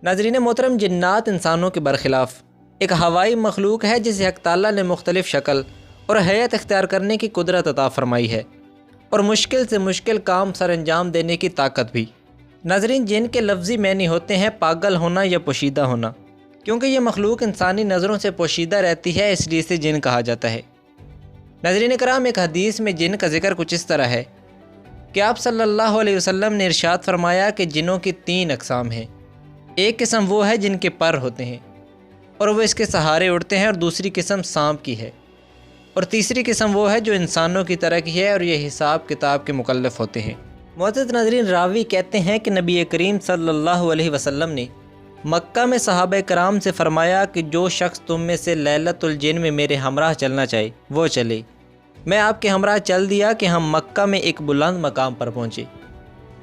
ناظرین محترم، جنات انسانوں کے برخلاف ایک ہوائی مخلوق ہے جسے حق تعالیٰ نے مختلف شکل اور حیت اختیار کرنے کی قدرت عطا فرمائی ہے اور مشکل سے مشکل کام سر انجام دینے کی طاقت بھی۔ ناظرین، جن کے لفظی معنی ہوتے ہیں پاگل ہونا یا پوشیدہ ہونا، کیونکہ یہ مخلوق انسانی نظروں سے پوشیدہ رہتی ہے اس لیے اسے جن کہا جاتا ہے۔ ناظرین کرام، ایک حدیث میں جن کا ذکر کچھ اس طرح ہے کہ آپ صلی اللہ علیہ وسلم نے ارشاد فرمایا کہ جنوں کی 3 اقسام ہیں۔ ایک قسم وہ ہے جن کے پر ہوتے ہیں اور وہ اس کے سہارے اڑتے ہیں، اور دوسری قسم سانپ کی ہے، اور تیسری قسم وہ ہے جو انسانوں کی طرح کی ہے اور یہ حساب کتاب کے مکلف ہوتے ہیں۔ معزز ناظرین، راوی کہتے ہیں کہ نبی کریم صلی اللہ علیہ وسلم نے مکہ میں صحابہ کرام سے فرمایا کہ جو شخص تم میں سے لیلۃ الجن میں میرے ہمراہ چلنا چاہے وہ چلے۔ میں آپ کے ہمراہ چل دیا کہ ہم مکہ میں ایک بلند مقام پر پہنچے۔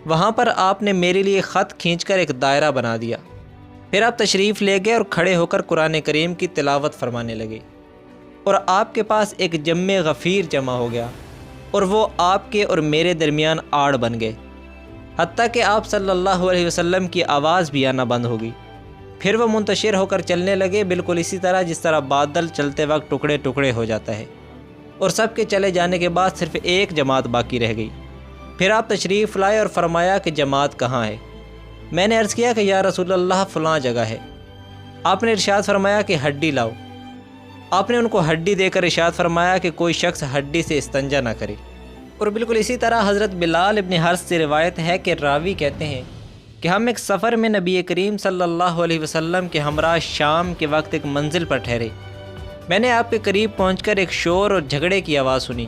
وہاں پر آپ نے میرے لیے خط کھینچ کر ایک دائرہ بنا دیا، پھر آپ تشریف لے گئے اور کھڑے ہو کر قرآن کریم کی تلاوت فرمانے لگے، اور آپ کے پاس ایک جم غفیر جمع ہو گیا اور وہ آپ کے اور میرے درمیان آڑ بن گئے، حتیٰ کہ آپ صلی اللہ علیہ وسلم کی آواز بھی آنا بند ہو گئی۔ پھر وہ منتشر ہو کر چلنے لگے، بالکل اسی طرح جس طرح بادل چلتے وقت ٹکڑے ٹکڑے ہو جاتا ہے، اور سب کے چلے جانے کے بعد صرف ایک جماعت باقی رہ گئی۔ پھر آپ تشریف لائے اور فرمایا کہ جماعت کہاں ہے؟ میں نے عرض کیا کہ یا رسول اللہ فلاں جگہ ہے۔ آپ نے ارشاد فرمایا کہ ہڈی لاؤ۔ آپ نے ان کو ہڈی دے کر ارشاد فرمایا کہ کوئی شخص ہڈی سے استنجا نہ کرے۔ اور بالکل اسی طرح حضرت بلال ابن حرز سے روایت ہے کہ راوی کہتے ہیں کہ ہم ایک سفر میں نبی کریم صلی اللہ علیہ وسلم کے ہمراہ شام کے وقت ایک منزل پر ٹھہرے۔ میں نے آپ کے قریب پہنچ کر ایک شور اور جھگڑے کی آواز سنی،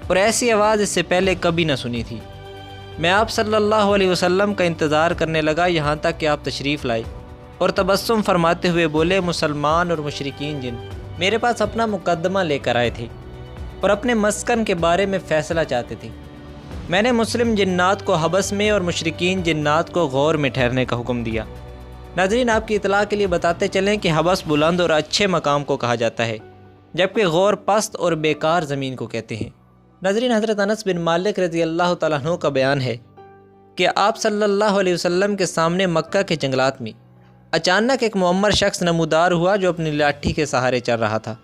اور ایسی آواز اس سے پہلے کبھی نہ سنی تھی۔ میں آپ صلی اللہ علیہ وسلم کا انتظار کرنے لگا یہاں تک کہ آپ تشریف لائے اور تبسم فرماتے ہوئے بولے، مسلمان اور مشرکین جن میرے پاس اپنا مقدمہ لے کر آئے تھے اور اپنے مسکن کے بارے میں فیصلہ چاہتے تھے۔ میں نے مسلم جنات کو حبس میں اور مشرکین جنات کو غور میں ٹھہرنے کا حکم دیا۔ ناظرین، آپ کی اطلاع کے لیے بتاتے چلیں کہ حبس بلند اور اچھے مقام کو کہا جاتا ہے، جبکہ غور پست اور بیکار زمین کو کہتے ہیں۔ ناظرین، حضرت انس بن مالک رضی اللہ تعالیٰ عنہ کا بیان ہے کہ آپ صلی اللہ علیہ وسلم کے سامنے مکہ کے جنگلات میں اچانک ایک معمر شخص نمودار ہوا جو اپنی لاٹھی کے سہارے چل رہا تھا۔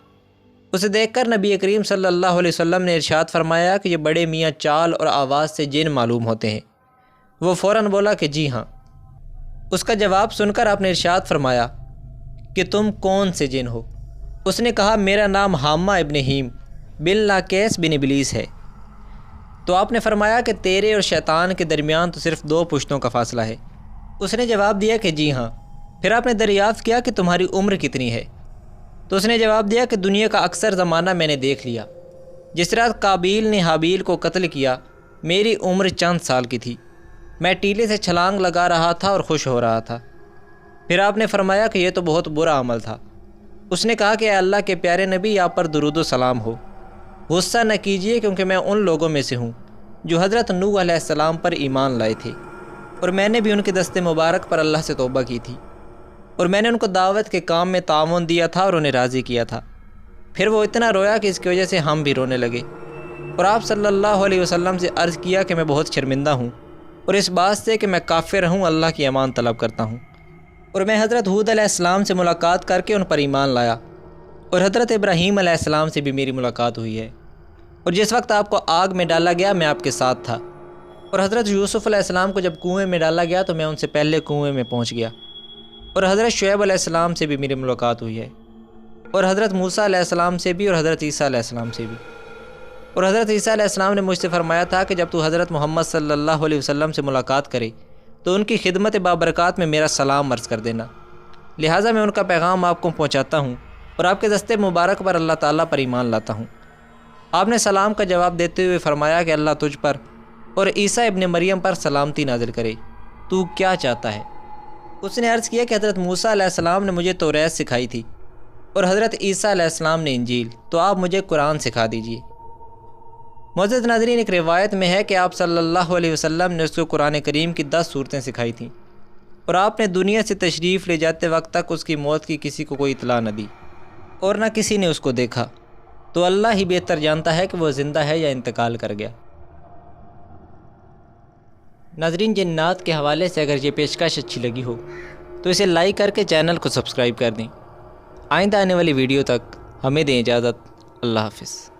اسے دیکھ کر نبی کریم صلی اللہ علیہ وسلم نے ارشاد فرمایا کہ یہ بڑے میاں چال اور آواز سے جن معلوم ہوتے ہیں۔ وہ فوراً بولا کہ جی ہاں۔ اس کا جواب سن کر آپ نے ارشاد فرمایا کہ تم کون سے جن ہو؟ اس نے کہا میرا نام حامہ ابن ہیم بن لاکیس بن ابلیس ہے۔ تو آپ نے فرمایا کہ تیرے اور شیطان کے درمیان تو صرف 2 پشتوں کا فاصلہ ہے۔ اس نے جواب دیا کہ جی ہاں۔ پھر آپ نے دریافت کیا کہ تمہاری عمر کتنی ہے؟ تو اس نے جواب دیا کہ دنیا کا اکثر زمانہ میں نے دیکھ لیا۔ جس رات قابیل نے حابیل کو قتل کیا میری عمر چند سال کی تھی، میں ٹیلے سے چھلانگ لگا رہا تھا اور خوش ہو رہا تھا۔ پھر آپ نے فرمایا کہ یہ تو بہت برا عمل تھا۔ اس نے کہا کہ اے اللہ کے پیارے نبی، آپ پر درود و سلام ہو، غصہ نہ کیجیے کیونکہ میں ان لوگوں میں سے ہوں جو حضرت نوح علیہ السلام پر ایمان لائے تھے، اور میں نے بھی ان کے دست مبارک پر اللہ سے توبہ کی تھی، اور میں نے ان کو دعوت کے کام میں تعاون دیا تھا اور انہیں راضی کیا تھا۔ پھر وہ اتنا رویا کہ اس کی وجہ سے ہم بھی رونے لگے، اور آپ صلی اللہ علیہ وسلم سے عرض کیا کہ میں بہت شرمندہ ہوں، اور اس بات سے کہ میں کافر ہوں اللہ کی امان طلب کرتا ہوں۔ اور میں حضرت ہود علیہ السلام سے ملاقات کر کے ان پر ایمان لایا، اور حضرت ابراہیم علیہ السلام سے بھی میری ملاقات ہوئی ہے، اور جس وقت آپ کو آگ میں ڈالا گیا میں آپ کے ساتھ تھا، اور حضرت یوسف علیہ السلام کو جب کنویں میں ڈالا گیا تو میں ان سے پہلے کنویں میں پہنچ گیا، اور حضرت شعیب علیہ السلام سے بھی میری ملاقات ہوئی ہے، اور حضرت موسیٰ علیہ السلام سے بھی، اور حضرت عیسیٰ علیہ السلام سے بھی۔ اور حضرت عیسیٰ علیہ السلام نے مجھ سے فرمایا تھا کہ جب تو حضرت محمد صلی اللہ علیہ وسلم سے ملاقات کرے تو ان کی خدمت بابرکات میں میرا سلام عرض کر دینا، لہٰذا میں ان کا پیغام آپ کو پہنچاتا ہوں اور آپ کے دست مبارک پر اللہ تعالیٰ پر ایمان لاتا ہوں۔ آپ نے سلام کا جواب دیتے ہوئے فرمایا کہ اللہ تجھ پر اور عیسیٰ ابن مریم پر سلامتی نازل کرے، تو کیا چاہتا ہے؟ اس نے عرض کیا کہ حضرت موسیٰ علیہ السلام نے مجھے توریت سکھائی تھی اور حضرت عیسیٰ علیہ السلام نے انجیل، تو آپ مجھے قرآن سکھا دیجیے۔ معزز ناظرین، ایک روایت میں ہے کہ آپ صلی اللہ علیہ وسلم نے اس کو قرآن کریم کی 10 سورتیں سکھائی تھیں، اور آپ نے دنیا سے تشریف لے جاتے وقت تک اس کی موت کی کسی کو کوئی اطلاع نہ دی، اور نہ کسی نے اس کو دیکھا، تو اللہ ہی بہتر جانتا ہے کہ وہ زندہ ہے یا انتقال کر گیا۔ ناظرین، جنات کے حوالے سے اگر یہ پیشکش اچھی لگی ہو تو اسے لائک کر کے چینل کو سبسکرائب کر دیں۔ آئندہ آنے والی ویڈیو تک ہمیں دیں اجازت۔ اللہ حافظ۔